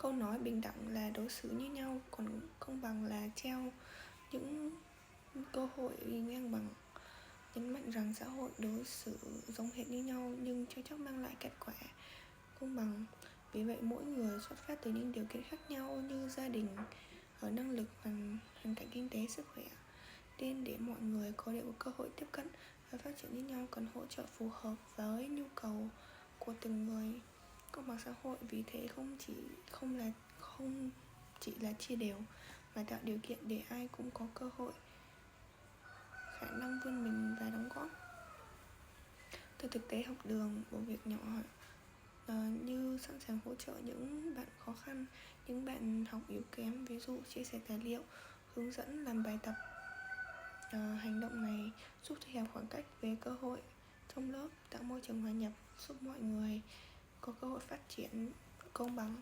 Câu nói bình đẳng là đối xử như nhau, còn công bằng là trao những cơ hội ngang bằng, nhấn mạnh rằng xã hội đối xử giống hệt như nhau nhưng chưa chắc mang lại kết quả công bằng. Vì vậy mỗi người xuất phát từ những điều kiện khác nhau như gia đình, ở năng lực và hoàn cảnh kinh tế, sức khỏe, nên để mọi người có đều có cơ hội tiếp cận và phát triển như nhau, cần hỗ trợ phù hợp với nhu cầu của từng người. Công bằng xã hội vì thế không chỉ là chia đều mà tạo điều kiện để ai cũng có cơ hội, khả năng vươn mình và đóng góp. Từ thực tế học đường, một việc nhỏ như sẵn sàng hỗ trợ những bạn khó khăn, những bạn học yếu kém, ví dụ chia sẻ tài liệu, hướng dẫn làm bài tập. Hành động này giúp thu hẹp khoảng cách về cơ hội trong lớp, tạo môi trường hòa nhập, giúp mọi người có cơ hội phát triển công bằng.